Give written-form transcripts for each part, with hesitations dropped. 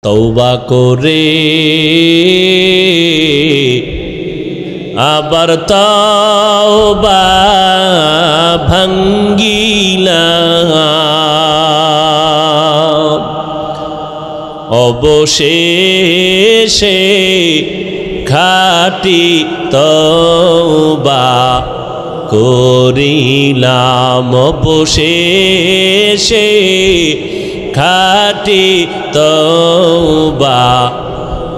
তওবা করে আবার তওবা ভাঙ্গিলাম, অবশেষে খাঁটি তওবা করিলাম, অবশেষে খাঁটি তওবা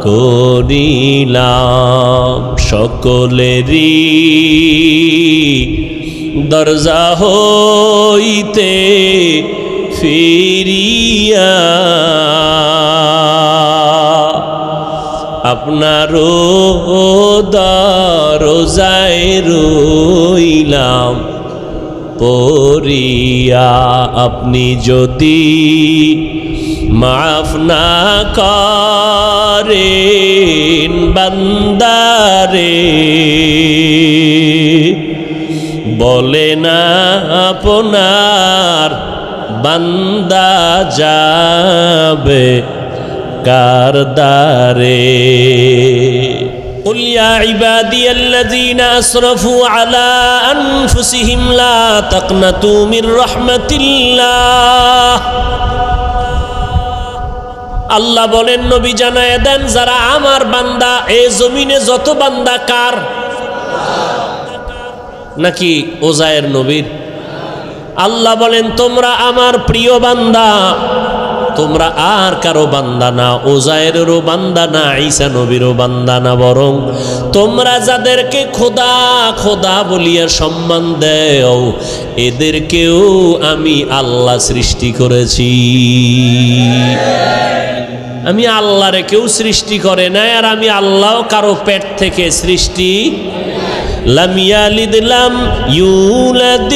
করিলাম। সকলেরই দরজা হইতে ফিরিয়া আপনারও দরজায় রইলাম পড়িয়া। আপনি যদি মাফ না করেন বান্দারে, বলে না আপনার বান্দা যাবে কার দ্বারে। قل يا عبادي الذين أسرفوا على أنفسهم لا تقنطوا من رحمة الله। আল্লাহ বলেন নবী জানায় দেন, যারা আমার বান্দা, এই জমিনে যত বান্দা কার? নাকি ওজায়ের নবীর? আল্লাহ বলেন তোমরা আমার প্রিয় বান্দা, তোমরা আর কারো বান্দা না, ওজায়েরেরও বান্দা না, ঈসা নবীরও বান্দা না, বরং তোমরা যাদেরকে খোদা খোদা বলিয়া সম্মান দেও, এদেরকেও আমি আল্লাহ সৃষ্টি করেছি। আমি আল্লাহরে কেউ সৃষ্টি করে নাই, আর আমি আল্লাহ কারো পেট থেকে সৃষ্টি। লাম ইয়ালিদ লাম ইউলাদ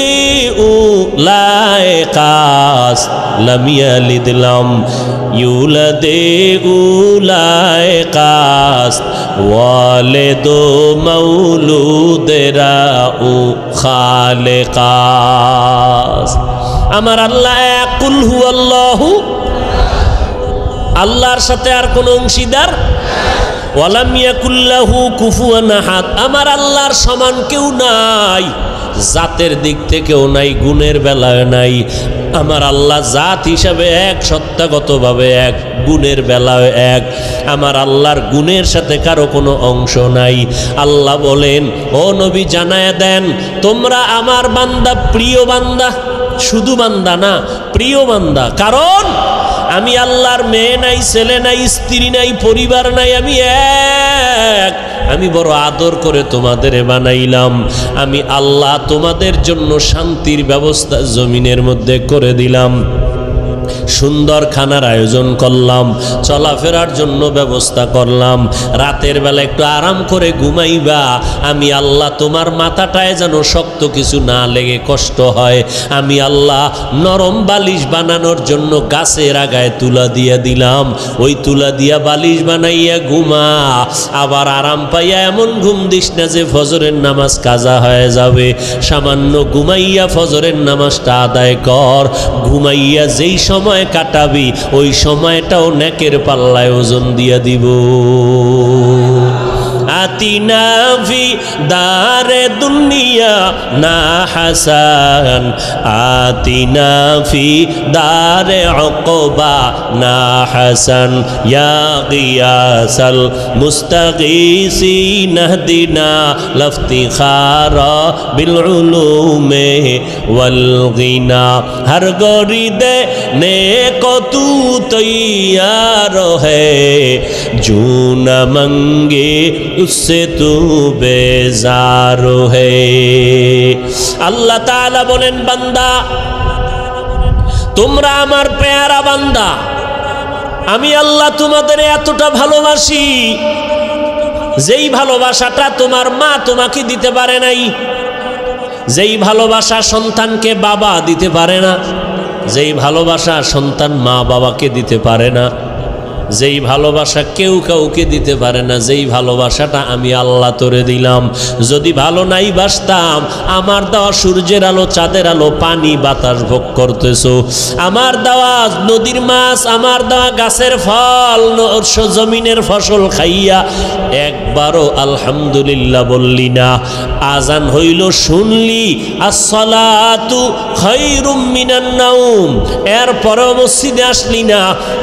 উলাইকাস, লাম ইয়ালিদ লাম ইউলাদ উলাইকাস, ওয়ালিদু মাউলুদেরা উ খালিকাস। আমার আল্লাহ এক, কুল হুয়াল্লাহু, আল্লাহর সাথে আর কোন অংশীদার, ওয়ালাম ইয়াকুল্লাহু কুফুয়ান আহাদ, আমার আল্লাহর সমান কেউ নাই, জাতের দিক থেকেও নাই, গুণের বেলায় নাই। আমার আল্লাহ জাত হিসাবে এক, সত্তাগতভাবে এক, গুণের বেলায় এক। আমার আল্লাহর গুণের সাথে কারো কোনো অংশ নাই। আল্লাহ বলেন, ও নবী জানায়া দেন, তোমরা আমার বান্দা, প্রিয় বান্দা, শুধু বান্দা না, প্রিয় বান্দা। কারণ আমি আল্লাহর মেয়ে নাই, ছেলে নাই, স্ত্রী নাই, পরিবার নাই, আমি এক। আমি বড় আদর করে তোমাদের বানাইলাম। আমি আল্লাহ তোমাদের জন্য শান্তির ব্যবস্থা জমিনের মধ্যে করে দিলাম, সুন্দর খানার আয়োজন করলাম, চলাফেরার জন্য ব্যবস্থা করলাম। রাতের বেলা একটু আরাম করে ঘুমাইবা। আমি আল্লাহ তোমার মাথাটায় যেন শক্ত কিছু না লেগে কষ্ট হয়, আমি আল্লাহ নরম বালিশ বানানোর জন্য গাছের আগায় তুলা দিয়া দিলাম। ওই তুলা দিয়া বালিশ বানাইয়া ঘুমা, আবার আরাম পাইয়া এমন ঘুম দিস না যে ফজরের নামাজ কাজা হয়ে যাবে। সামান্য ঘুমাইয়া ফজরের নামাজটা আদায় কর। ঘুমাইয়া যেই সময় কাটাবি, ওই সময়টাও নেকের পাল্লায় ওজন দিয়া দিব। আতিনা ফি দারে দুনিয়া না হাসান, আতিনা ফি দারে উকবা না হাসান, ইয়া গিয়াসাল মুস্তাগীসিন ইহদিনা লফতিখারা বিল উলুমে ওয়াল গিনা। হর গরিদে নেকো তু তৈয়ার হ্যায়, জু না মঙ্গে उससे तू बेजार है। আল্লাহ তাআলা বলেন, বান্দা তোমরা আমার পেয়ারা বান্দা, আমি আল্লাহ তোমাদের এতটা ভালোবাসি, যেই ভালোবাসাটা তোমার মা তোমাকে দিতে পারে নাই, যেই ভালোবাসা সন্তানকে বাবা দিতে পারে না, যেই ভালোবাসা সন্তান মা বাবাকে দিতে পারে না, যেই ভালোবাসা কেউ কাউকে দিতে পারে না, যেই ভালোবাসাটা আমি আল্লাহ তোরে দিলাম। যদি ভালো নাই বাসতাম, আমার দেওয়া সূর্যের আলো, চাঁদের আলো, পানি বাতাস ভোগ করতেছো, আমার দেওয়া নদীর মাছ, আমার দেওয়া গাছের ফল, জমিনের ফসল খাইয়া একবারও আলহামদুলিল্লাহ বললি না। আজান হইল শুনলি আসসালাতু খায়রুম মিনান নাওম, এরপরেও মসজিদে আসলি না,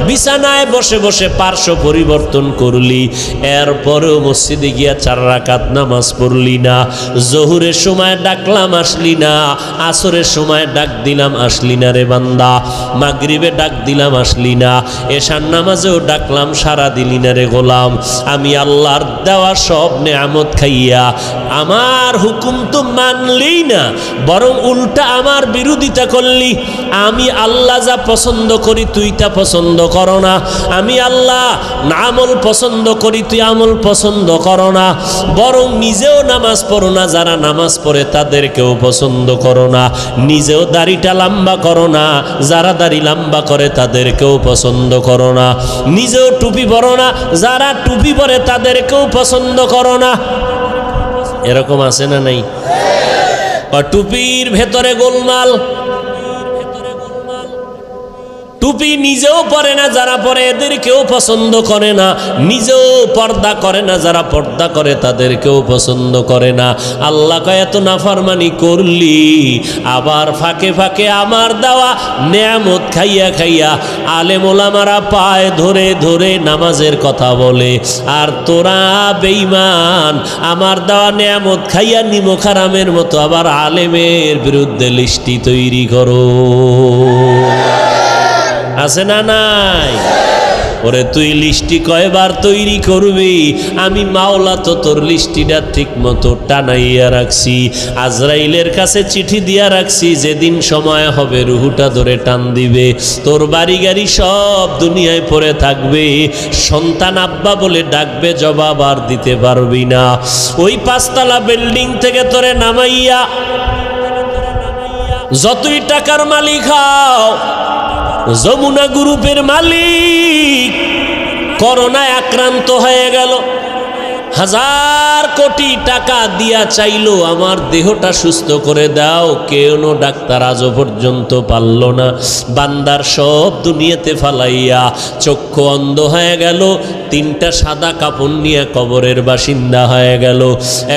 বিছানায় বসে বসে পার্শ্ব পরিবর্তন করলি, এরপরেও মসজিদে গিয়া 4 রাকাত নামাজ পড়লি না। জোহরের সময় ডাকলাম আসলি না, আসরের সময় ডাক দিলাম আসলি না রে বান্দা, মাগরিবে ডাক দিলাম আসলি না, এশার নামাজেও ডাকলাম সারা দিলি না রে গোলাম। আমি আল্লাহর দেওয়া সব নেয়ামত খাইয়া আমার হুকুম তো মানলি না, বরং উল্টা আমার বিরোধিতা করলি। আমি আল্লাহ যা পছন্দ করি তুই তা পছন্দ করো না, আমি আল্লাহ আমল পছন্দ করি তুই আমল পছন্দ করো না, বরং নিজেও নামাজ পড়ো না, যারা নামাজ পড়ে তাদেরকেও পছন্দ করো না, নিজেও দাড়িটা লম্বা করো না, যারা দাড়ি লম্বা করে তাদেরকেও পছন্দ করো না, নিজেও টুপি পরো না, যারা টুপি পরে তাদেরকেও পছন্দ করো না। এরকম আছে না নাই? টুপির ভেতরে গোলমাল, টুপি নিজেও পরে না, যারা পরে এদেরকেও পছন্দ করে না, নিজেও পর্দা করে না, যারা পর্দা করে তাদেরকেও পছন্দ করে না। আল্লাহ কয় এত নাফরমানি করলি, আবার ফাঁকে ফাঁকে আমার দেওয়া নেয়ামত খাইয়া খাইয়া আলেম ওলামারা পায় ধরে ধরে নামাজের কথা বলে, আর তোরা বেঈমান আমার দেওয়া নেয়ামত খাইয়া নিমক হারামের মতো আবার আলেমের বিরুদ্ধে লিস্টি তৈরি করো। আছে না নাই? ওরে তুই লিস্টি কয়বার তৈরি করবি? আমি মাওলা তো তোর লিস্টিটা ঠিক মতো টানাইয়া রাখছি, আজরাইলের কাছে চিঠি দিয়া রাখছি, যেদিন সময় হবে রুহুটা ধরে টান দিবে, তোর বাড়ি গাড়ি সব দুনিয়ায় পড়ে থাকবে, সন্তান আব্বা বলে ডাকবে, জবাব আর দিতে পারবি না। ওই 5 তলা বিল্ডিং থেকে তোরে নামাইয়া যতই টাকার মালিক হও, যমুনা গ্রুপের মালিক করোনায় আক্রান্ত হয়ে গেল, 1000 কোটি টাকা দিয়া চাইলো আমার দেহটা সুস্থ করে দাও, কেউ ডাক্তার আজও পর্যন্ত পারল না। বান্দার সব দুনিয়াতে ফালাইয়া চক্ষু অন্ধ হয়ে গেল, 3টা সাদা কাপড় নিয়ে কবরের বাসিন্দা হয়ে গেল।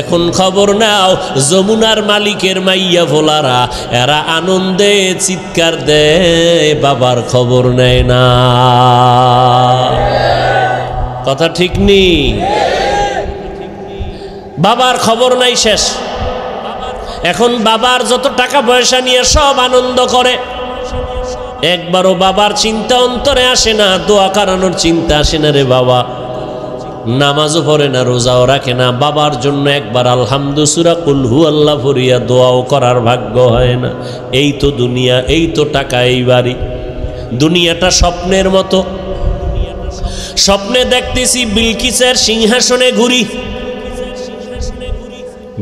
এখন খবর নাও, যমুনার মালিকের মাইয়া ভোলারা এরা আনন্দে চিৎকার দেয়, বাবার খবর নেয় না। কথা ঠিক নেই? বাবার খবর নাই, শেষ। এখন বাবার যত টাকা পয়সা নিয়ে সব আনন্দ করে, একবারও বাবার চিন্তা অন্তরে আসে না, দোয়া করানোর চিন্তা আসে না রে বাবা। নামাজও পড়ে না, রোজাও রাখে না, বাবার জন্য একবার আলহামদু সূরা কুল হু আল্লাহ পড়িয়া দোয়াও করার ভাগ্য হয় না। এই তো দুনিয়া, এই তো টাকা, এই বাড়ি। দুনিয়াটা স্বপ্নের মতো, স্বপ্নে দেখতেছি বিলকিসের সিংহাসনে ঘুরি,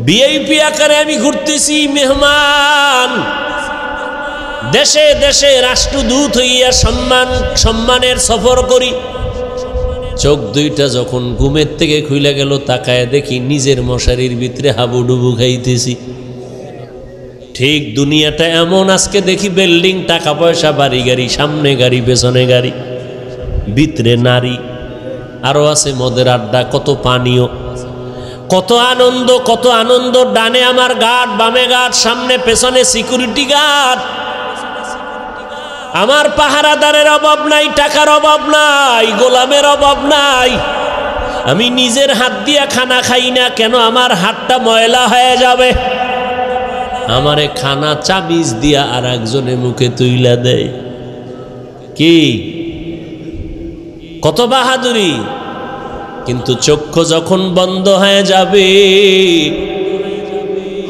ভিআইপি আকারে আমি ঘুরতেছি, মেহমান, দেশে দেশে রাষ্ট্রদূত হইয়া সম্মানের সফর করি। চোখ দুইটা যখন ঘুমের থেকে খুলে গেল, তাকায় দেখি নিজের মশারির ভিতরে হাবুডুবু খাইতেছি। ঠিক দুনিয়াটা এমন, আজকে দেখি বিল্ডিং, টাকা পয়সা, বাড়ি গাড়ি, সামনে গাড়ি পেছনে গাড়ি, ভিতরে নারী, আরো আছে মদের আড্ডা, কত পানীয়, কত আনন্দ, কত আনন্দ। ডানে আমার গার্ড, বামে গার্ড, সামনে পেছনে সিকিউরিটি গার্ড। আমার পাহারাদারের অভাব নাই, টাকার অভাব নাই, গোলামের অভাব নাই। আমি নিজের হাত দিয়া খানা খাই না, কেন? আমার হাতটা ময়লা হয়ে যাবে। আমারে খানা চাবিজ দিয়া আর একজনের মুখে তুইলা দেয়। কি কত বাহাদুরি! কিন্তু চক্ষু যখন বন্ধ হয়ে যাবে,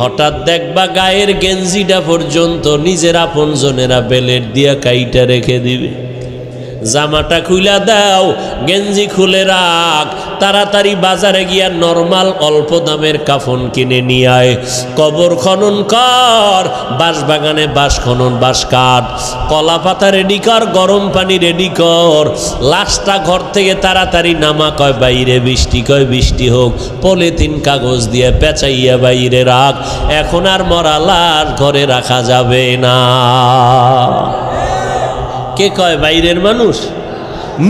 হঠাৎ দেখবা গায়ের গেঞ্জিটা পর্যন্ত নিজের আপনজনেরা বেলেট দিয়া কাইটা রেখে দিবে। জামাটা খুলে দাও, গেঞ্জি খুলে রাখ, তাড়াতাড়ি বাজারে গিয়া নরমাল অল্প দামের কাফন কিনে নিয়ে আয়, কবর খনন কর, বাঁশ বাগানে বাঁশ খনন, বাঁশ কাঠ, কলা পাতা রেডি কর, গরম পানি রেডি কর, লাশটা ঘর থেকে তাড়াতাড়ি নামা, কয় বাইরে বৃষ্টি, কয় বৃষ্টি হোক, পলিথিন কাগজ দিয়ে পেঁচাইয়া বাইরে রাখ, এখন আর মরা লাশ ঘরে রাখা যাবে না। কে কয়? বাইরের মানুষ।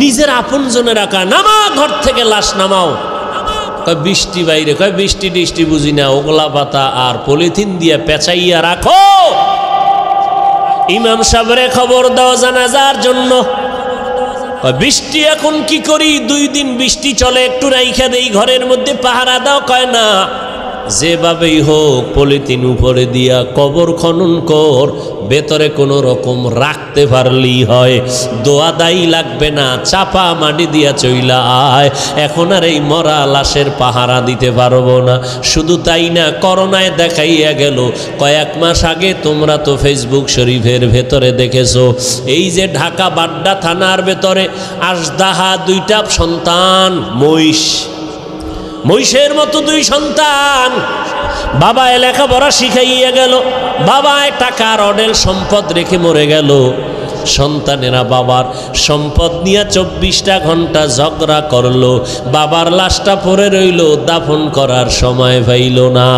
নিজের আপন জনে রাখা, নামা ঘর থেকে লাশ নামাও, কয় বৃষ্টি বাইরে, কয় বৃষ্টি টিষ্টি বুঝি না, ওগলা পাতা আর পলিথিন দিয়ে পেঁচাইয়া রাখো। ইমাম সাহেবরে খবর দাও জানাজার জন্য, কয় বৃষ্টি এখন কি করি, 2 দিন বৃষ্টি চলে, একটু রাইখা দেই ঘরের মধ্যে, পাহারা দাও, কয় না, যেভাবেই হোক পলিথিন উপরে দিয়া কবর খনন কর, ভেতরে কোনো রকম রাখতে পারলেই হয়, দোয়া দায়ী লাগবে না, চাপা মাটি দিয়া চইলা আয়, এখন আর এই মরা লাশের পাহারা দিতে পারবো না। শুধু তাই না, করোনায় দেখাইয়া গেল, কয়েক মাস আগে তোমরা তো ফেসবুক শরীফের ভেতরে দেখেছো, এই যে ঢাকা বাড্ডা থানার ভেতরে আজদাহা 2টা সন্তান, মহিষের মতো 2 সন্তান, বাবা লেখাপড়া শিখাইয়া গেল, বাবা টাকার অডেল সম্পদ রেখে মরে গেল, সন্তানেরা বাবার সম্পদ নিয়ে 24টা ঘন্টা ঝগড়া করলো, বাবার লাশটা পড়ে রইল, দাফন করার সময় পাইল না।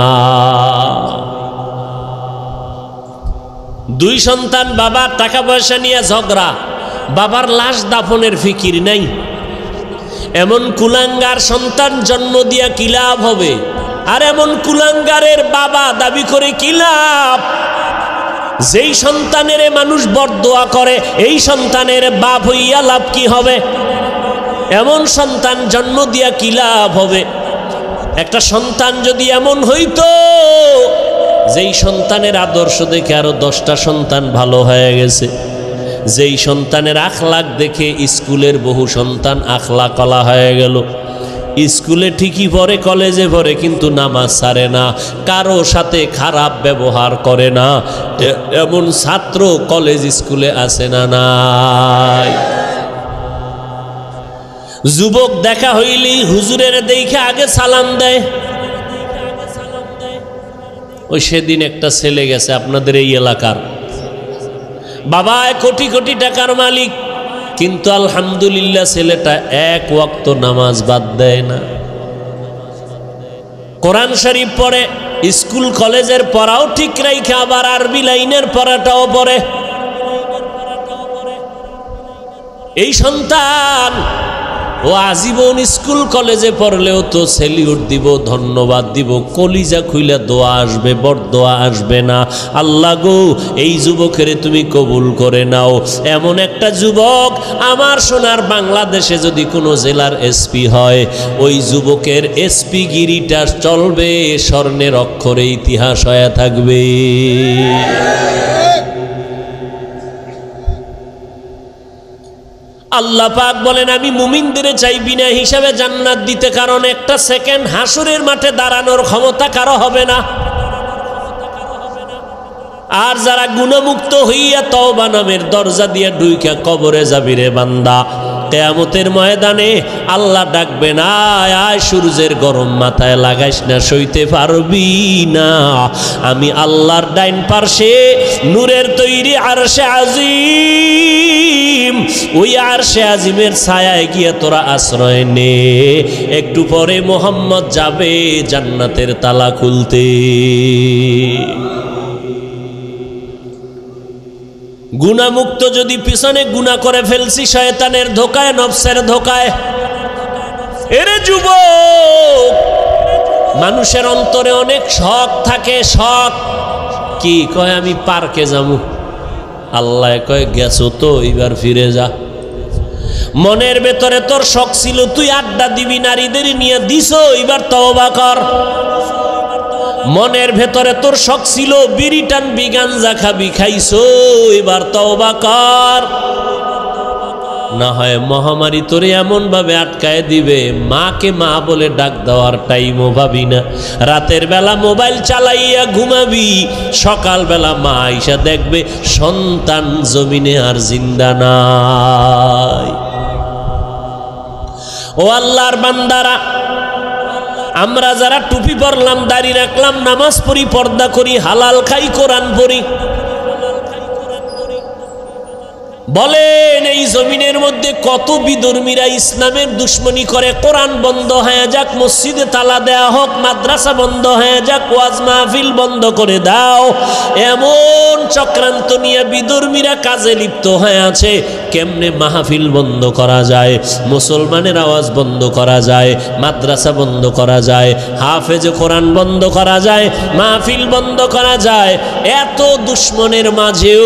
2 সন্তান, বাবার টাকা পয়সা নিয়ে ঝগড়া, বাবার লাশ দাফনের ফিকির নাই। এমন কুলাঙ্গার সন্তান জন্ম দিয়া কি লাভ হবে? আর এমন কুলাঙ্গারের বাবা দাবি করে কি লাভ? যেই সন্তানের মানুষ বরদোয়া করে, এই সন্তানের বাপ হইয়া লাভ কি হবে? এমন সন্তান জন্ম দিয়া কি লাভ হবে? একটা সন্তান যদি এমন হইতো, যেই সন্তানের আদর্শ দেখে আরো 10টা সন্তান ভালো হয়ে গেছে, যেই সন্তানের আখলাক দেখে স্কুলের বহু সন্তান আখলাকলা হয়ে গেল, স্কুলে ঠিকই পড়ে, কলেজে পড়ে, কিন্তু নামাজ ছাড়ে না, কারো সাথে খারাপ ব্যবহার করে না, এমন ছাত্র কলেজ স্কুলে আছে না নাই? যুবক দেখা হইলেই হুজুরের দেখে আগে সালাম দেয়। ওই সেদিন একটা ছেলে গেছে আপনাদের এই এলাকার, বাবা কোটি কোটি টাকার মালিক, কিন্তু আলহামদুলিল্লাহ ছেলেটা 1 ওয়াক্ত নামাজ বাদ দেয় না, কোরআন শরীফ পড়ে, স্কুল কলেজের পড়াও ঠিক রাইখে আবার আরবি লাইনের পড়াটাও পড়ে। এই সন্তান ও আজীবন স্কুল কলেজে পড়লেও তো সেলিউট দিব, ধন্যবাদ দিব, কলিজা খুইলা দোয়া আসবে, বরদোয়া আসবে না। আল্লাহ গো, এই যুবকের তুমি কবুল করে নাও। এমন একটা যুবক আমার সোনার বাংলাদেশে যদি কোনো জেলার এসপি হয়, ওই যুবকের এসপি গিরিটা চলবে, স্বর্ণের অক্ষরে ইতিহাস হয়ে থাকবে। আল্লাহ পাক বলেন, আমি মুমিনদের চাই বিনা হিসাবে জান্নাত দিতে, কারণ একটা সেকেন্ড হাসরের মাঠে দাঁড়ানোর ক্ষমতা কারো হবে না। আর যারা গুণমুক্ত হইয়া তওবা নামের দরজা দিয়ে ঢুইকা কবরে যাবি রে বান্দা, কিয়ামতের ময়দানে আল্লাহ ডাকবে না, আয় সূর্যের গরম মাথায় লাগাইস না, সইতে পারবি না। আমি আল্লাহর ডাইন পার্শ্বে নূরের তৈরি আরশে আজিম, ওই আরশে আজিমের ছায়ায় গিয়ে তোরা আশ্রয় নে। একটু পরে মোহাম্মদ যাবে জান্নাতের তালা খুলতে। গুনামুক্ত যদি পিছনে গুনাহ করে ফেলছি, শয়তানের ধোকায়, নফসের ধোকায়। এরে যুবক, মানুষের অন্তরে অনেক শখ থাকে। শখ কি? কয় আমি পার্কে যাবো। আল্লাহ কয় গেছো তো, এবার ফিরে যা। মনের ভেতরে তোর শখ ছিল তুই আড্ডা দিবি, নারীদের নিয়ে দিছো, এবার তওবা কর। মনের ভেতরে তোর শখ ছিল বিড়ি টানবি, গাঞ্জা খাবি, খাইছো, এবার তওবা কর। না হয় মহামারী তোরে এমনভাবে আটকায় দিবে, মাকে মা বলে ডাক দেওয়ার টাইমও ভাবি না। রাতের বেলা মোবাইল চালাইয়া ঘুমাবি, সকালবেলা মা আইসা দেখবে সন্তান জমিনে আর জিন্দা নাই। ও আল্লাহর বান্দারা, আমরা যারা টুপি পরলাম, দাড়ি রাখলাম, নামাজ পড়ি, পর্দা করি, হালাল খাই, কোরআন পড়ি, বলেন এই জমিনের মধ্যে কত বিধর্মীরা ইসলামের দুশ্মনী করে। কোরআন বন্ধ হয়ে যাক, মসজিদে তালা দেয়া হোক, মাদ্রাসা বন্ধ হয়ে যাক, ওয়াজ মাহফিল বন্ধ করে দাও, এমন চক্রান্ত নিয়ে বিধর্মীরা কাজে লিপ্ত হয়ে আছে। কেমনে মাহফিল বন্ধ করা যায়, মুসলমানের আওয়াজ বন্ধ করা যায়, মাদ্রাসা বন্ধ করা যায়, হাফেজ কোরআন বন্ধ করা যায়, মাহফিল বন্ধ করা যায়। এত দুশ্মনের মাঝেও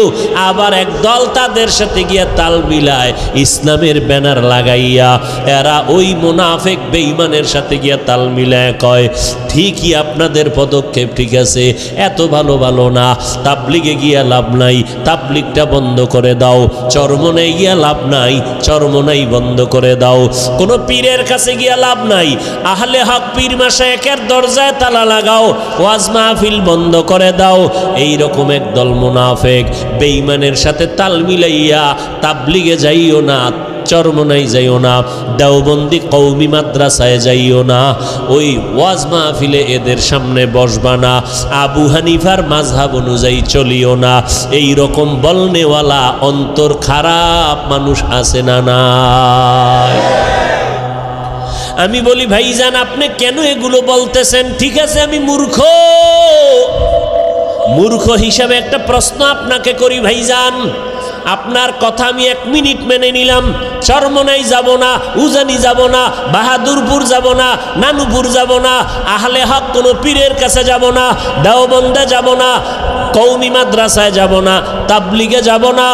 আবার একদল তাদের সাথে গিয়া তাল মিলায়, ইসলামের ব্যানার লাগাইয়া এরা ওই মুনাফিক বেঈমানের সাথে গিয়া তাল মিলায় কয় ঠিকই আপনাদের পদক্ষেপ ঠিক আছে, এত ভালো ভালো না, তাবলিগে গিয়া লাভ নাই, তাবলিগটা বন্ধ করে দাও, চরমনাই গিয়া লাভ নাই, চরমনাই বন্ধ করে দাও, কোন পীরের কাছে গিয়া লাভ নাই, আহলে হক পীর মাশায়েখের দরজায় তালা লাগাও, ওয়াজ মাহফিল বন্ধ করে দাও। এই রকম একদল মুনাফিক বেঈমানের সাথে তাল মিলাইয়া তাবলিগে যাইও না, চরমনাই যাইও না, দেওবন্দি কওমি মাদ্রাসায় যাইও না, ওই ওয়াজ মাহফিলে এদের সামনে বসবা না, আবু হানিফার মাযহাব অনুযায়ী চলিও না। এই রকম বলনেওয়ালা অন্তর খারাপ মানুষ আছে না নাই? আমি বলি ভাইজান, আপনি কেন এগুলো বলতেছেন? ঠিক আছে, আমি মূর্খ, মূর্খ হিসাবে একটা প্রশ্ন আপনাকে করি ভাইজান। আপনার কথা আমি 1 মিনিট মেনে নিলাম, চরমনাই যাব না, উজানি যাব না, বাহাদুরপুর যাব না, নানুপুর যাব না, আহলে হক কোনো পীরের কাছে যাব না, দেওবন্দে যাব না, কওমি মাদ্রাসায় যাব না, তাবলিগে যাব না।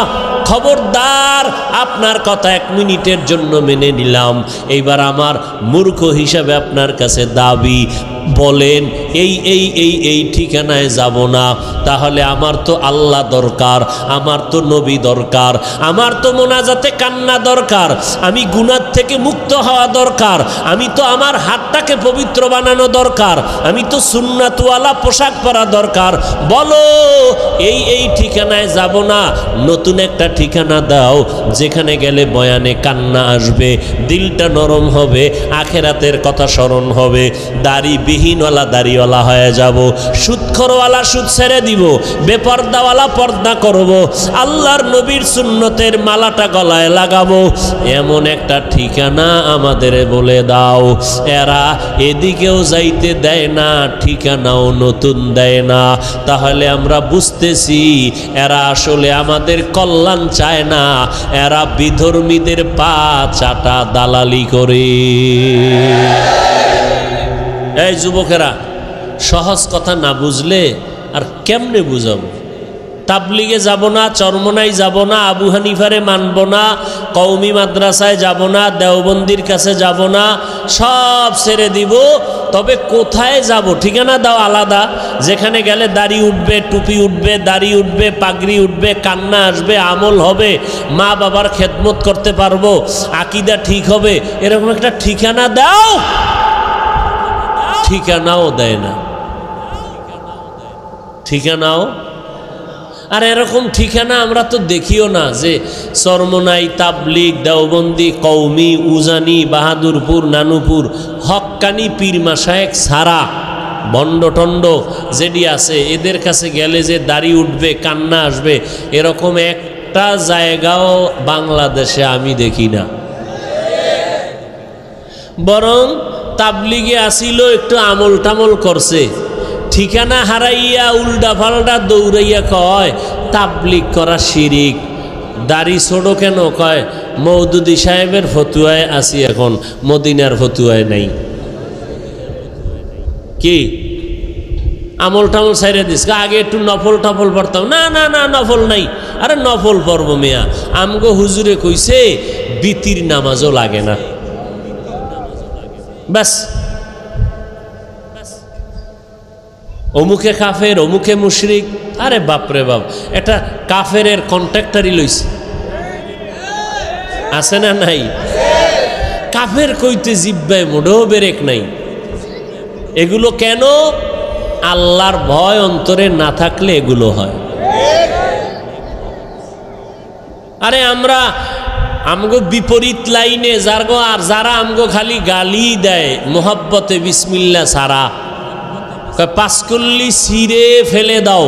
খবরদার, আপনার কথা 1 মিনিটের জন্য মেনে নিলাম। এইবার আমার মূর্খ হিসাবে আপনার কাছে দাবি, বলেন এই এই এই এই ঠিকানায় যাব না, তাহলে আমার তো আল্লাহ দরকার, আমার তো নবী দরকার, আমার তো মোনাজাতে কান্না দরকার, আমি গুনাহ থেকে মুক্ত হওয়া দরকার, আমি তো আমার হাতটাকে পবিত্র বানানো দরকার, আমি তো সুন্নাতওয়ালা পোশাক পরা দরকার। বলো এই এই ঠিকানায় যাব না, নতুন একটা ঠিকানা দাও যেখানে গেলে বয়ানে কান্না আসবে, দিলটা নরম হবে, আখেরাতের কথা স্মরণ হবে, দাড়ি বিহীনওয়ালা দাড়িওয়ালা হয়ে যাব, সুদখোরওয়ালা সুদ ছেড়ে দিব, বেপর্দাওয়ালা পর্দা করব, আল্লাহর নবীর সুন্নতের মালাটা গলায় লাগাবো। এমন একটা ঠিকানা আমাদের বলে দাও। এরা এদিকেও যাইতে দেয় না, ঠিকানাও নতুন দেয় না। তাহলে আমরা বুঝতেছি এরা আসলে আমাদের কল্যাণ চায় না, এরা বিধর্মীদের পা চাটা দালালি করে। এই যুবকেরা, সহজ কথা না বুঝলে আর কেমনে বুঝাবো? তাবলিগে যাব না, চরমনাই যাব না, আবু হানিফারে মানব না, কওমি মাদ্রাসায় যাব না, দেওবন্দির কাছে যাব না, সব ছেড়ে দিব। তবে কোথায় যাব? ঠিকানা দাও আলাদা, যেখানে গেলে দাড়ি উঠবে, টুপি উঠবে, দাড়ি উঠবে, পাগড়ি উঠবে, কান্না আসবে, আমল হবে, মা বাবার খেদমত করতে পারবো, আকীদা ঠিক হবে, এরকম একটা ঠিকানা দাও। ঠিকানাও দেয় না, ঠিকানাও। আর এরকম ঠিকানা আমরা তো দেখিও না, যে চরমনাই, তাবলিগ, দেওবন্দি, কওমি, উজানি, বাহাদুরপুর, নানুপুর, হক্কানি পীর মাশায়েখ ছাড়া ভণ্ড যেটি আছে এদের কাছে গেলে যে দাড়ি উঠবে, কান্না আসবে, এরকম একটা জায়গাও বাংলাদেশে আমি দেখি না। বরং তাবলিগে আসিল, একটু আমল টামল করছে, ঠিকানা হারাইয়া উল্টা পাল্টা দৌড়াইয়া কয় তাবলিগ করা শিরিক। দাড়ি ছোড়ো কেন? কয় মওদুদি সাহেবের ফতুয়ায় আসি, এখন মদিনার ফতুয়ায় নাই। কি আমল টামল সাইরে দিস, আগে একটু নফল টফল পড়তাম। না না না, নফল নাই। আরে নফল পড়ব মিয়া, আমগো হুজুরে কইছে বিতির নামাজও লাগে না, ব্যাস। অমুকে কাফের, অমুকে মুশরিক। আরে বাপরে বাপ, এটা কাফেরের কন্ট্রাক্টারই লইছে। আছে না নাই? কাফের কইতে জিব্বায় মোটেও বেরেক নাই। এগুলো কেন? আল্লাহর ভয় অন্তরে না থাকলে এগুলো হয়। আরে আমরা আমগো বিপরীত লাইনে যারা আমগো খালি গালি দেয় মোহাব্বতে বিসমিল্লা সারা, পাঁচকল্লি ছিঁড়ে ফেলে দাও,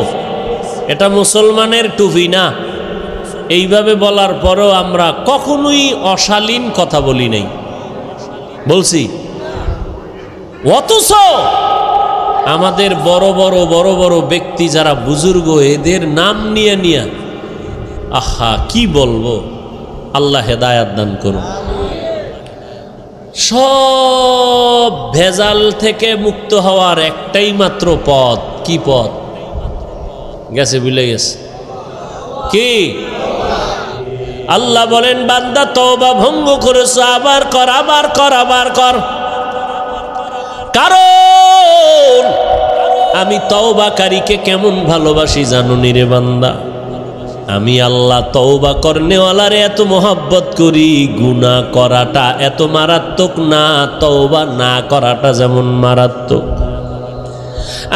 এটা মুসলমানের টুপি না, এইভাবে বলার পরেও আমরা কখনোই অশালীন কথা বলি নাই, বলছি। অথচ আমাদের বড় বড় ব্যক্তি যারা বুজুর্গ, এদের নাম নিয়ে নিয়ে আহা কি বলবো, আল্লাহ হেদায়াত দান করুন। সব ভেজাল থেকে মুক্ত হওয়ার একটাই মাত্র পথ। কি পথ? গেছে, ভুলে গেছে কি? আল্লাহ বলেন, বান্দা তওবা ভঙ্গ করেছো, আবার কর, আবার কর, আবার কর। কারণ আমি তওবাকারীকে কেমন ভালোবাসি জানো নি রে বান্দা? আমি আল্লাহ তওবা করনেওয়ালারে এত মোহাব্বত করি, গুনাহ করাটা এত মারাত্মক না, তওবা না করাটা যেমন মারাত্মক।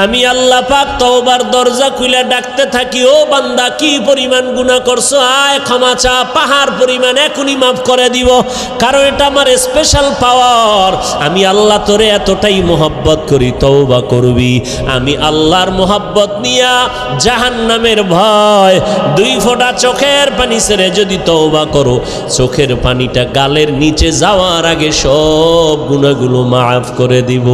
আমি আল্লাহ পাক তওবার দরজা খুলে ডাকতে থাকি, ও বান্দা কি পরিমাণ গুনাহ করছো, আয় ক্ষমা চা, পাহাড় পরিমাণ এখনই মাফ করে দিব। কারণ এটা আমার স্পেশাল পাওয়ার। আমি আল্লাহ তোরে এতটাই মোহাব্বত করি, তওবা করবি। আমি আল্লাহর মোহাব্বত নিয়া জাহান্নামের ভয়, 2 ফোঁটা চোখের পানি ছেড়ে যদি তওবা করো, চোখের পানিটা গালের নিচে যাওয়ার আগে সব গুনাহগুলো মাফ করে দিব।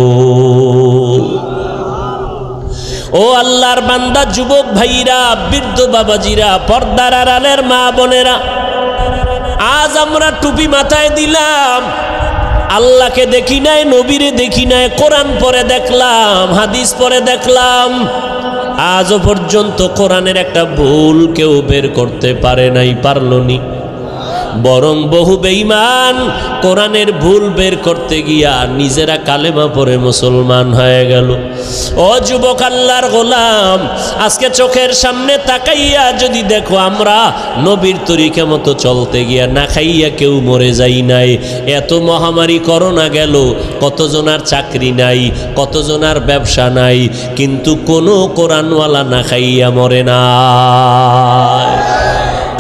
ও আল্লাহর বান্দা, যুবক ভাইরা, বৃদ্ধ বাবাজিরা, পর্দার আড়ালের মা বোনেরা, আজ আমরা টুপি মাথায় দিলাম, আল্লাহকে দেখি নাই, নবীরে দেখি নাই, কোরআন পড়ে দেখলাম, হাদিস পড়ে দেখলাম, আজও পর্যন্ত কোরআনের একটা ভুল কেউ বের করতে পারে নাই, পারলো নি। বরং বহু বেঈমান কোরআনের ভুল বের করতে গিয়া নিজেরা কালেমা পড়ে মুসলমান হয়ে গেল। ও যুবক আল্লাহর গোলাম, আজকে চোখের সামনে তাকাইয়া যদি দেখো আমরা নবীর তরিকা মতো চলতে গিয়া না খাইয়া কেউ মরে যাই নাই। এত মহামারী করোনা গেল, কতজনার চাকরি নাই, কতজনার ব্যবসা নাই, কিন্তু কোনো কোরআনওয়ালা না খাইয়া মরে না।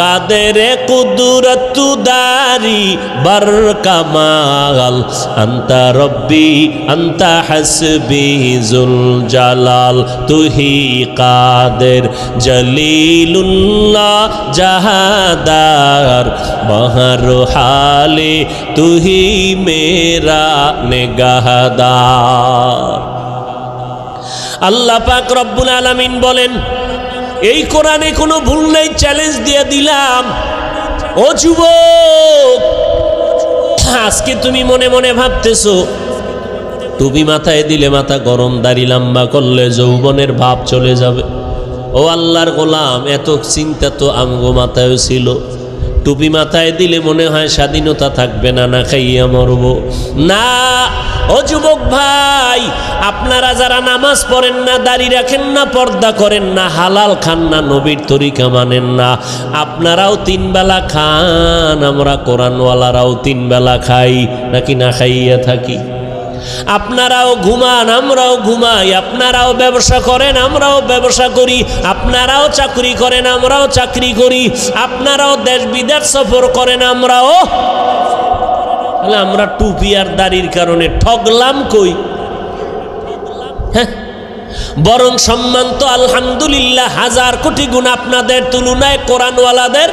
কাদের কুদরত দারি বার কামাল, আন্তা রব্বি আন্তা হাসবি জুল জালাল, তুহি কাদের জলিলুল্লাহ জাহাদার, বহর হালে তুহি মেরা নেগাহদার। আল্লাহ পাক রব্বুল আলামিন বলেন, এই কোরআনে কোনো ভুল নাই, চ্যালেঞ্জ দিয়ে দিলাম। ও যুবক, আজকে তুমি মনে মনে ভাবতেছো টুপি মাথায় দিলে মাথা গরম, দাড়ি লম্বা করলে যৌবনের ভাব চলে যাবে। ও আল্লাহর গোলাম, এত চিন্তা তো আমগো মাথায় ছিল। টুপি মাথায় দিলে মনে হয় স্বাধীনতা থাকবে না, না খাইয়া মরবো না। ও যুবক ভাই, আপনারা যারা নামাজ পড়েন না, দাড়ি রাখেন না, পর্দা করেন না, হালাল খান না, নবীর তরিকা মানেন না, আপনারাও 3 বেলা খান, আমরা কোরআনওয়ালারাও 3 বেলা খাই, নাকি না খাইয়া থাকি? আপনারাও ঘুমান, আমরাও ঘুমাই, আপনারাও ব্যবসা করেন, আমরাও ব্যবসা করি, আপনারাও চাকরি করেন, আমরাও চাকরি করি, আপনারাও দেশ বিদেশ সফর করেন, আমরাও। তাহলে আমরা টুপি আর দাড়ির কারণে ঠগলাম কই? হ্যাঁ, বরং সম্মান তো আলহামদুলিল্লাহ 1000 কোটি গুণ আপনাদের তুলনায় কোরআনওয়ালাদের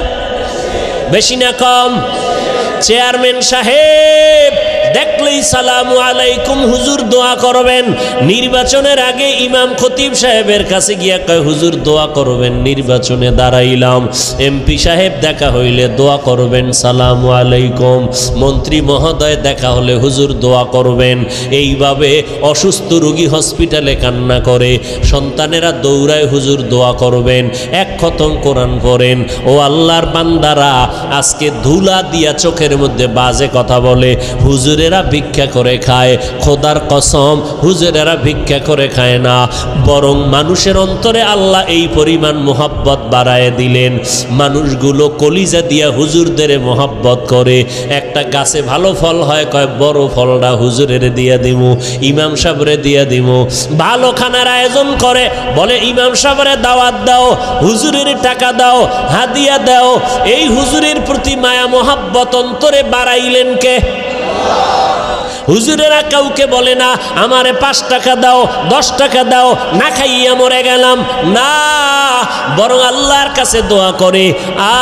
বেশি না কম? চেয়ারম্যান সাহেব দেখলেই সালামু আলাইকুম হুজুর দোয়া করবেন। নির্বাচনের আগে ইমাম খতিব সাহেবের কাছে গিয়া কয়, হুজুর দোয়া করবেন, নির্বাচনে দাঁড়াইলাম। এমপি সাহেব দেখা হইলে দোয়া করবেন, সালামু আলাইকুম। মন্ত্রী মহোদয় দেখা হলে হুজুর দোয়া করবেন। এইভাবে অসুস্থ রোগী হসপিটালে কান্না করে, সন্তানেরা দৌড়ায়, হুজুর দোয়া করবেন। 1 খতম কোরআন পড়েন। ও আল্লাহর বান্দারা, আজকে ধুলা দিয়া চোখের মধ্যে বাজে কথা বলে, হুজুর হুজুরেরা ভিক্ষা করে খায়। খোদার কসম, হুজুরেরা ভিক্ষা করে খায় না, বরং মানুষের অন্তরে আল্লাহ এই পরিমাণ মোহাব্বত বাড়ায় দিলেন, মানুষগুলো কলিজা দিয়া হুজুরদের মোহাব্বত করে। একটা গাছে ভালো ফল হয়, কয় বড় ফলটা হুজুরের দিয়া দিমু, ইমাম সাহেবরে দিয়া দিমু। ভালো খানার আয়োজন করে, বলে ইমাম সাহেবরে দাওয়াত দাও, হুজুরের টাকা দাও, হাদিয়া দাও। এই হুজুরের প্রতি মায়া মোহাব্বত অন্তরে বাড়াইলেন কে? হুজুরেরা কাউকে বলে না আমারে 5 টাকা দাও, 10 টাকা দাও, না খাইয়া মরে গেলাম, না, বরং আল্লাহর কাছে দোয়া করে।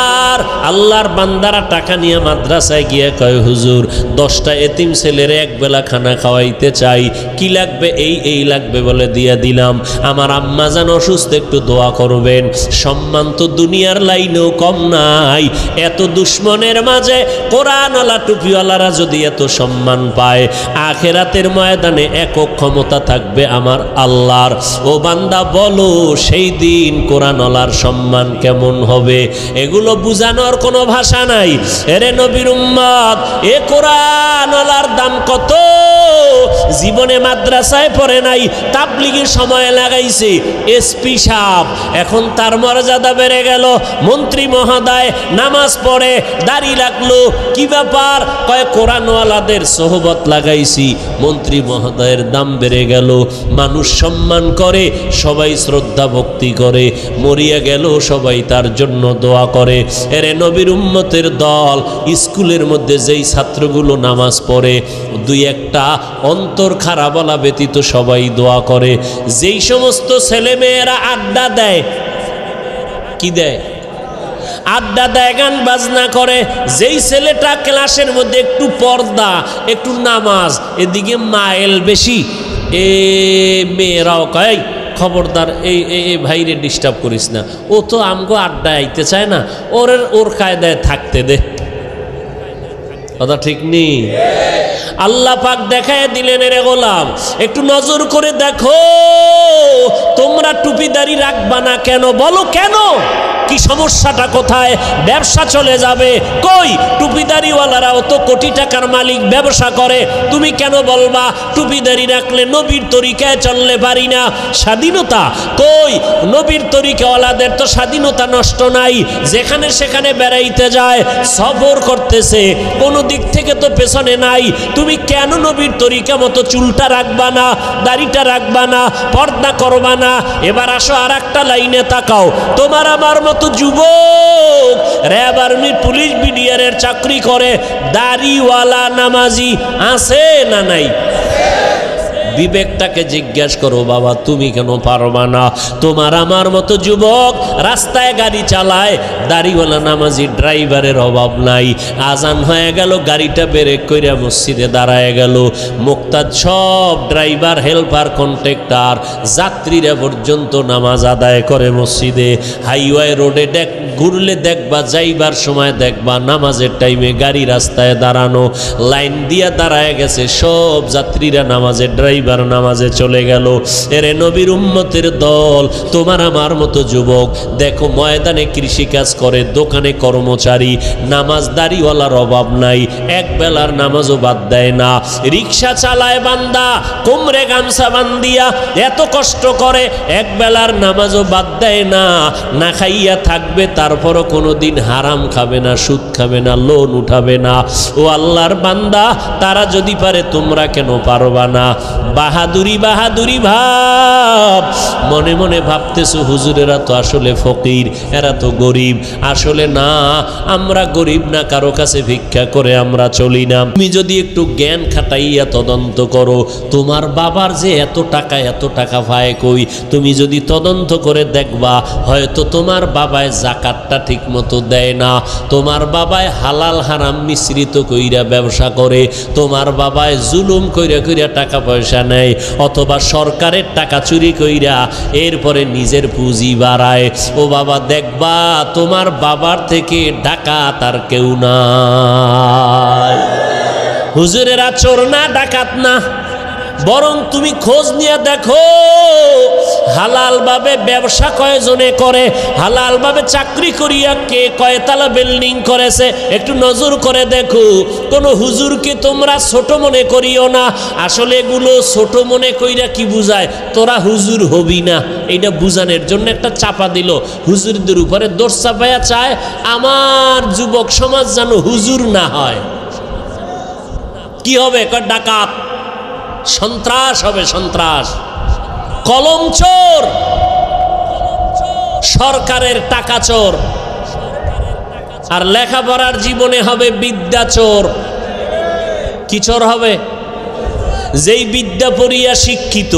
আর আল্লাহর বান্দারা টাকা নিয়ে মাদ্রাসায় গিয়ে কয় হুজুর 10টা এতিম ছেলের একবেলা খানা খাওয়াইতে চাই, কি লাগবে? এই লাগবে বলে দিয়া দিলাম। আমার আম্মা জান অসুস্থ, একটু দোয়া করবেন। সম্মান তো দুনিয়ার লাইনেও কম নাই। এত দুশ্মনের মাঝে কোরআনওয়ালা টুপিওয়ালারা যদি এত সম্মান পায়, আখেরাতের ময়দানে একক ক্ষমতা থাকবে আমার আল্লাহর। ও বান্দা বলো সেই দিন কোরআনওয়ালার সম্মান কেমন হবে? এগুলো বুঝানোর কোনো ভাষা নাই। এরে নবীর উম্মত, এ কোরআনওয়ালার দাম কত? জীবনে মাদ্রাসায় পড়ে নাই, তাবলিগের সময় লাগাইছে, এসপি সাহেব, এখন তার মর্যাদা বেড়ে গেল, মন্ত্রী মহোদয়, নামাজ পড়ে, দাড়ি রাখলো, কি ব্যাপার? কয় কোরআনওয়ালাদের সোহবত লাগাইছি, মন্ত্রী মহোদয়ের দাম বেড়ে গেল, মানুষ সম্মান করে, সবাই শ্রদ্ধা ভক্তি করে, মরিয়া গেল সবাই তার জন্য দোয়া করে। এরে নবীর উম্মতের দল, স্কুলের মধ্যে যেই ছাত্রগুলো নামাজ পড়ে, 2-1টা অন্তর খারাপ বলা ব্যতীত সবাই দোয়া করে। যেই সমস্ত ছেলে মেয়েরা আড্ডা দেয়, কি দেয়? আড্ডা দেয়, গান বাজনা করে। যেই ছেলেটা ক্লাসের মধ্যে একটু পর্দা, একটু নামাজ, এদিকে মাইল বেশি, এ মেয়েরাও কয় খবরদার এই ভাইরে ডিস্টার্ব করিস না, ও তো আমগো আড্ডা আইতে চায় না, ওর কায়দায় থাকতে দে। কথা ঠিক নেই? আল্লাহ পাক দেখায় দিলেন, রে গোলাম একটু নজর করে দেখো, তোমরা টুপিদারি রাখবা না কেন? বলো কেন? কি সমস্যাটা কোথায়? ব্যবসা চলে যাবে। কই টুপিদারিওয়ালারাও তো কোটি টাকার মালিক, ব্যবসা করে, তুমি কেন বলবা টুপিদারি রাখলে নবীর তরিকায় চললে পারি না? স্বাধীনতা কই? নবীর তরিকাওয়ালাদের তো স্বাধীনতা নষ্ট নাই, যেখানে সেখানে বেড়াইতে যায়, সফর করতেছে, কোনো দিক থেকে তো পেছনে নাই। তুমি কেন নবীর তরিকা মতো চুলটা রাখবা না, দাড়িটা রাখবা না, পর্দা করবা না? এবার আসো আর একটা লাইনে তাকাও, তোমার আমার মতো যুবক র্যাব, আর্মি, পুলিশ, বিডিআরের চাকরি করে, দাড়িওয়ালা নামাজি আছে না নাই? বিবেকটাকে জিজ্ঞাসা করো, বাবা তুমি কেন পারবা না? তোমার আমার মতো যুবক রাস্তায় গাড়ি চালায়, দাড়িওয়ালা নামাজি ড্রাইভারের অভাব নাই। আজান হয়ে গেল, গাড়িটা ব্রেক কইরা মসজিদে দাঁড়ায় গেল, মুক্তাদ সব ড্রাইভার, হেল্পার, কন্ট্রাক্টর, যাত্রীরা পর্যন্ত নামাজ আদায় করে মসজিদে। হাইওয়ে রোডে ঘুরলে দেখবা, যাইবার সময় দেখবা নামাজের টাইমে গাড়ি রাস্তায় দাঁড়ানো, লাইন দিয়া দাঁড়ায় গেছে, সব যাত্রীরা নামাজে, ড্রাইভার নামাজে চলে গেল। এরে নবীর উম্মতের দল, তোমার আমার মতো যুবক দেখো, ময়দানে কৃষিকাজ করে, দোকানে কর্মচারী, নামাজদারিওয়ালার অভাব নাই, এক বেলার নামাজও বাদ দেয় না। রিক্সা চালায় বান্দা, কোমরে গামছা বান্দিয়া এত কষ্ট করে, এক বেলার নামাজও বাদ দেয় না। না খাইয়া থাকবে, তারপরও কোনোদিন হারাম খাবে না, সুদ খাবে না, লোন উঠাবে না। ও আল্লাহর বান্দা, তারা যদি পারে তোমরা কেন পারবা না? বাহাদুরি বাহাদুরি ভাব, মনে মনে ভাবতেছো হুজুরেরা তো আসলে ফকির, এরা তো গরিব। আসলে না, আমরা গরিব না, কারো কাছে ভিক্ষা করে আমরা চলি না। তুমি যদি একটু জ্ঞান খাটাইয়া তদন্ত করো, তোমার বাবার যে এত টাকা পায় কই, তুমি যদি তদন্ত করে দেখবা, হয়তো তোমার বাবায় জাকাতটা ঠিক মতো দেয় না, তোমার বাবায় হালাল হারাম মিশ্রিত কইরা ব্যবসা করে, তোমার বাবায় জুলুম কইরা কইরা টাকা পয়সা নেয়, অথবা সরকারের টাকা চুরি কইরা এরপরে নিজের পুঁজি বাড়ায়। ও বাবা, দেখবা তোমার বাবার থেকে ডাকাত আর কেউ নাই। হুজুরেরা চোর না, ডাকাত না, বরং তুমি খোঁজ নিয়ে দেখো হালাল ভাবে ব্যবসা কয়জনে করে, হালাল ভাবে চাকরি করিয়া কে কয়তলা বিল্ডিং করেছে, একটু নজর করে দেখো। কোন হুজুরকে তোমরা ছোট মনে করিও না। আসলে এগুলো ছোট মনে কইরা কি বুঝায়, তোরা হুজুর হবি না, এইটা বুঝানোর জন্য একটা চাপা দিল। হুজুরদের উপরে দোষ চাপাইয়া চায় আমার যুবক সমাজ যেন হুজুর না হয়। কি হবে? ডাকাত, সন্ত্রাস হবে, সন্ত্রাস, কলম চোর, সরকারের টাকা চোর, আর লেখাপড়ার জীবনে হবে বিদ্যা চোর। কি চোর হবে? যেই বিদ্যা পড়িয়া শিক্ষিত,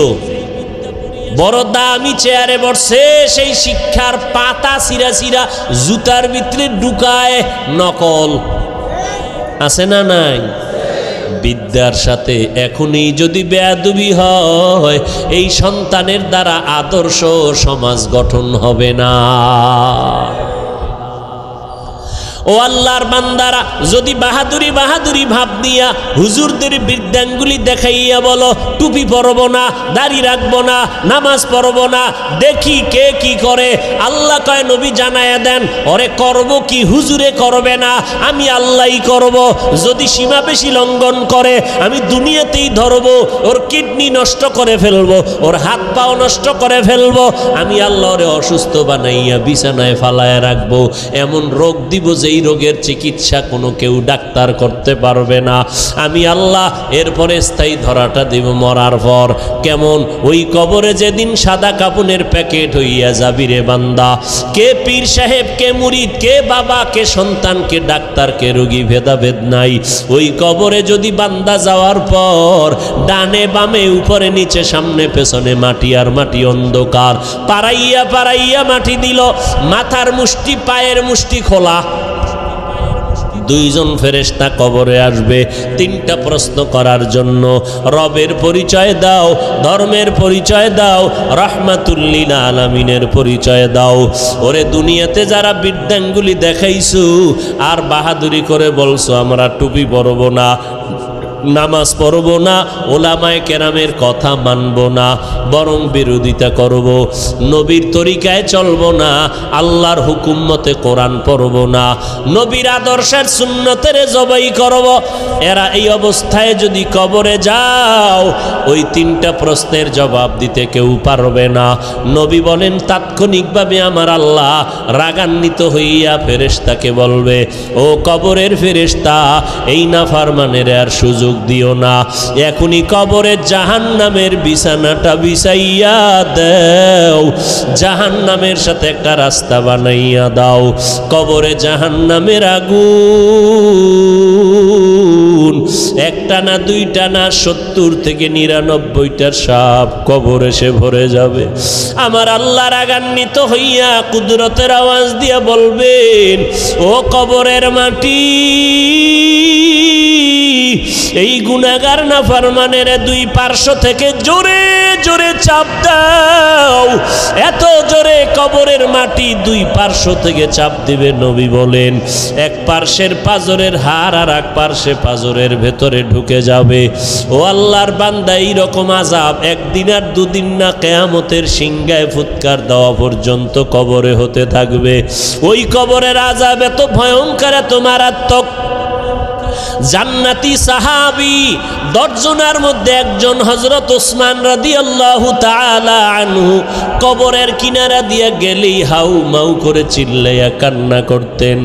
বড় দামি চেয়ারে বসে, সেই শিক্ষার পাতা চিরা চিরা জুতার ভিতরে ঢুকায় নকল। আছে না নাই? বিদ্যার সাথে এখনই যদি বেয়াদবি হয়, এই সন্তানের দ্বারা আদর্শ সমাজ গঠন হবে না। ও আল্লাহর বান্দারা, যদি বাহাদুরি বাহাদুরি ভাব দিয়া হুজুরদের বিদ্যাঙ্গুলি দেখাইয়া বলো টুপি পরব না, দাড়ি রাখবো না, নামাজ পড়ব না, দেখি কে কি করে। আল্লাহ কয়, নবী জানায়া দেন, ওরে করব কি হুজুরে করবে না, আমি আল্লাহই করব। যদি সীমা বেশি লঙ্ঘন করে আমি দুনিয়াতেই ধরবো, ওর কিডনি নষ্ট করে ফেলবো, ওর হাত পাও নষ্ট করে ফেলবো, আমি আল্লাহরে অসুস্থ বানাইয়া বিছানায় ফালায় রাখবো, এমন রোগ দিব যে এই রোগের চিকিৎসা কোনো কেউ ডাক্তার করতে পারবে না, আমি আল্লাহ। এরপরে স্থায়ী ধরাটা দিব মরার পর। কেমন? ওই কবরে যেদিন সাদা কাপনের প্যাকেট হইয়া যাবি রে বান্দা, কে পীর সাহেব, কে মুরিদ, কে বাবা, কে সন্তান, কে ডাক্তার, কে রোগী, ভেদাভেদ নাই। ওই কবরে যদি বান্দা যাওয়ার পর ডানে বামে উপরে নিচে সামনে পেছনে মাটি আর মাটি, অন্ধকার, পাড়াইয়া পাড়াইয়া মাটি দিল, মাথার মুষ্টি পায়ের মুষ্টি খোলা, দুইজন ফেরেশতা কবরে আসবে তিনটা প্রশ্ন করার জন্য। রবের পরিচয় দাও, ধর্মের পরিচয় দাও, রাহমাতুল লিল আলামিনের পরিচয় দাও। ওরে দুনিয়াতে যারা বিদ্যাঙ্গুলি দেখাইছো আর বাহাদুরি করে বলছো আমরা টুপি পরব না, নামাজ পড়ব না, ওলামায়ে কেরামের কথা মানব না, বরং বিরোধিতা করব, নবীর তরিকায় চলব না, আল্লাহর হুকুম মতে কোরআন পড়ব না, নবীর আদর্শের সুন্নতের জবাই করব। এরা এই অবস্থায় যদি কবরে যাও, ওই তিনটা প্রশ্নের জবাব দিতে কেউ পারবে না। নবী বলেন তাৎক্ষণিকভাবে আমার আল্লাহ রাগান্বিত হইয়া ফেরেশতাকে বলবে, ও কবরের ফেরেশতা, এই নাফরমানের আর সুযোগ দিও না, এখনই কবরে জাহান্নামের বিছানাটা বিছাইয়া দাও, জাহান্নামের সাথে একটা রাস্তা বানাইয়া দাও। কবরে জাহান্নামের আগুন একটা না দুইটা না 70 থেকে 99টা সাপ কবরে সে ভরে যাবে। আমার আল্লাহ রাগান্বিত হইয়া কুদরতের আওয়াজ দিয়া বলবেন, ও কবরের মাটি, এই গুনাহগার নাফরমানের দুই পার্শ্ব থেকে জোরে জোরে চাপ দাও। এত জোরে কবরের মাটি দুই পার্শ্ব থেকে চাপ দিবে। নবী বলেন এক পার্শ্বের পাজরের হাড় আর এক পার্শ্বে পাজরের ভেতরে ঢুকে যাবে। ও আল্লাহর বান্দা, এই রকম আযাব একদিন আর দুদিন না, কিয়ামতের সিংহায় ফুৎকার দেওয়া পর্যন্ত কবরে হতে থাকবে। ওই কবরের আযাব এত ভয়ঙ্কর, এত মারাত্মক। জান্নাতি সাহাবী 10 জনের মধ্যে একজন হযরত ওসমান রাদিয়াল্লাহু তাআলা আনহু কবরের কিনারা দিয়ে গেলেই হাউ মাউ করে চিল্লাইয়া কান্না করতেন।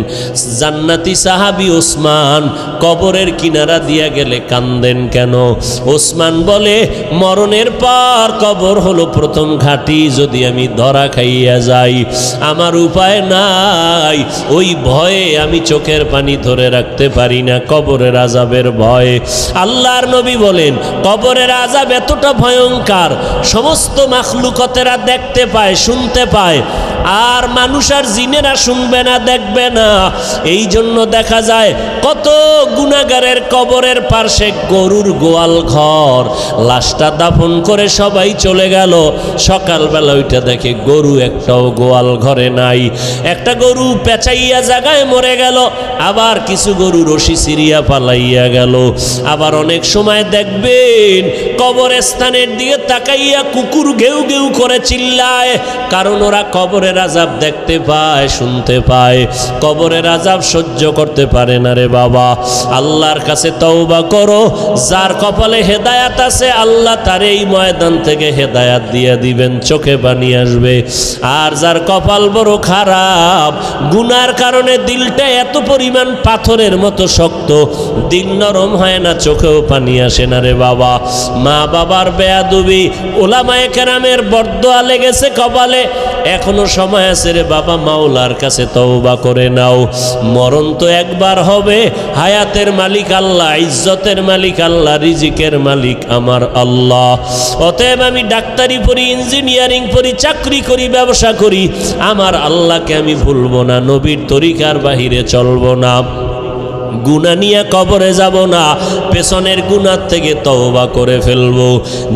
জান্নাতি সাহাবী ওসমান কবরের কিনারা দিয়ে গেলে কান্দেন কেন? ওসমান বলে, মরণের পর কবর হলো প্রথম ঘাঁটি, যদি আমি ধরা খাইয়া যাই আমার উপায় নাই, ওই ভয়ে আমি চোখের পানি ধরে রাখতে পারি না, কবরের আযাবের ভয়। আল্লাহর নবী বলেন কবরের আযাব এতটা ভয়ঙ্কর, সমস্ত মাখলুকতেরা দেখতে পায়, শুনতে পায়, আর মানুষ আর জিনেরা শুনবে না, দেখবে না। এই জন্য দেখা যায় কত গুনাহগারের কবরের পাশে গরুর গোয়াল ঘর, লাশটা দাফন করে সবাই চলে গেল, সকালবেলা ওইটা দেখে গরু একটাও গোয়াল ঘরে নাই। একটা গরু পেঁচাইয়া জায়গায় মরে গেল, আবার কিছু গরু রশি সিরিয়া পালাইয়া গেল। আবার অনেক সময় দেখবেন কবরস্থানের দিকে তাকাইয়া কুকুর ঘেউ ঘেউ করে চিল্লায়, কারণ ওরা কবরের আযাব দেখতে পায়, শুনতে পায়। কবরের আযাব সহ্য করতে পারে না রে বাবা। আল্লাহর কাছে তওবা করো। যার কপালে হেদায়াত আছে আল্লাহ তার এই ময়দান থেকে হেদায়াত দিয়ে দিবেন, চোখে পানি আসবে। আর যার কপাল বড় খারাপ, গুনার কারণে দিলটা এত পরিমাণ পাথরের মতো শক্ত, দিল নরম হয় না, চোখেও পানি আসে না রে বাবা। মা বাবার বেয়াদবি, ওলামায়ে কেরামের বরদোয়া লেগেছে কপালে, এখনো সময় আছে রে বাবা, মাওলার কাছে তওবা করে নাও। মরণ তো একবার হবে। হায়াতের মালিক আল্লাহ, ইজ্জতের মালিক আল্লাহ, রিজিকের মালিক আমার আল্লাহ। অতএব আমি ডাক্তারি পড়ি, ইঞ্জিনিয়ারিং পড়ি, চাকরি করি, ব্যবসা করি, আমার আল্লাহকে আমি ভুলবো না, নবীর তরিকার বাহিরে চলবো না, গুনাহ নিয়ে কবরে যাব না, পেছনের গুনাহ থেকে তওবা করে ফেলবো।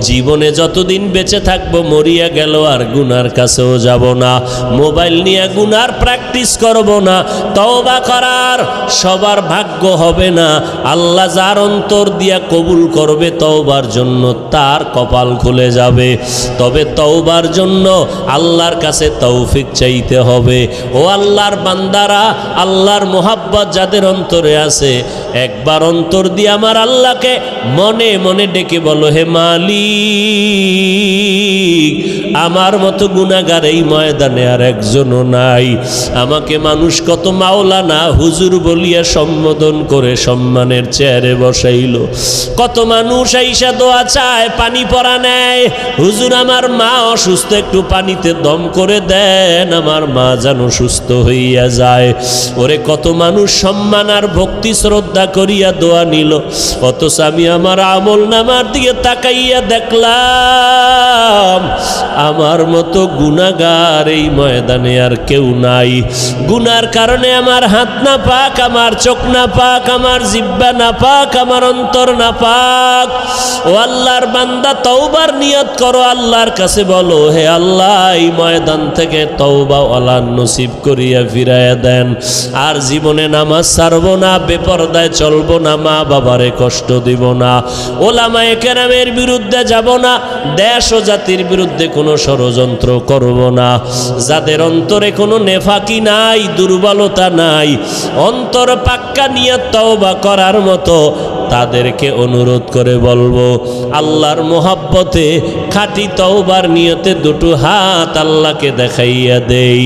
জীবনে যতদিন বেঁচে থাকবো, মরিয়া গেল আর গুনার কাছেও যাব না। মোবাইল নিয়ে গুনার প্র্যাকটিস করব না। তওবা করার সবার ভাগ্য হবে না। আল্লাহ যার অন্তর দিয়া কবুল করবে তওবার জন্য, তার কপাল খুলে যাবে। তবে তওবার জন্য আল্লাহর কাছে তৌফিক চাইতে হবে। ও আল্লাহর বান্দারা, আল্লাহর মোহাব্বত যাদের অন্তরে আছে, একবার অন্তর দিয়ে আমার আল্লাহকে মনে মনে ডেকে বলো, হে মালিক, আমার মতো গুনাহগার এই ময়দানে আর একজনও নাই। আমাকে মানুষ কত মাওলানা হুজুর বলিয়া সম্বোধন করে সম্মানের চেয়ারে বসাইল। কত মানুষ আইসা দোয়া চায়, পানি পরা নেয়, হুজুর আমার মা অসুস্থ, একটু পানিতে দম করে দেন, আমার মা যেন সুস্থ হইয়া যায়। ওরে কত মানুষ সম্মান আর ভক্তি শ্রদ্ধা করিয়া দোয়া নিল, অথচ আমি আমার আমল নামার দিকে তাকাইয়া দেখলাম আমার মতো গুনাহগার এই ময়দানে আর কেউ নাই। গুনার কারণে আমার হাত না পাক, আমার চোখ না পাক, আমার জিহ্বা না পাক, আমার অন্তর না পাক। ও আল্লাহর বান্দা, তওবার নিয়ত করো, আল্লাহর কাছে বলো, হে আল্লাহ, এই ময়দান থেকে তওবা ওয়ালা নসিব করিয়া ফিরাইয়া দেন। আর জীবনে নামাজ ছাড়বো না, বেপরদায় চলবো না, মা বাবারে কষ্ট দিব না, ওলামায়ে কেরামের বিরুদ্ধে যাব না, দেশ ও জাতির বিরুদ্ধে কোনো ষড়যন্ত্র করব না। যাদের অন্তরে কোনো নেফাকি নাই, দুর্বলতা নাই, অন্তর পাক্কা নিয়ত তওবা করার মতো, তাদেরকে অনুরোধ করে বলবো, আল্লাহর মোহাব্বতে খাঁটি তওবার নিয়তে দুটো হাত আল্লাহকে দেখাইয়া দেই।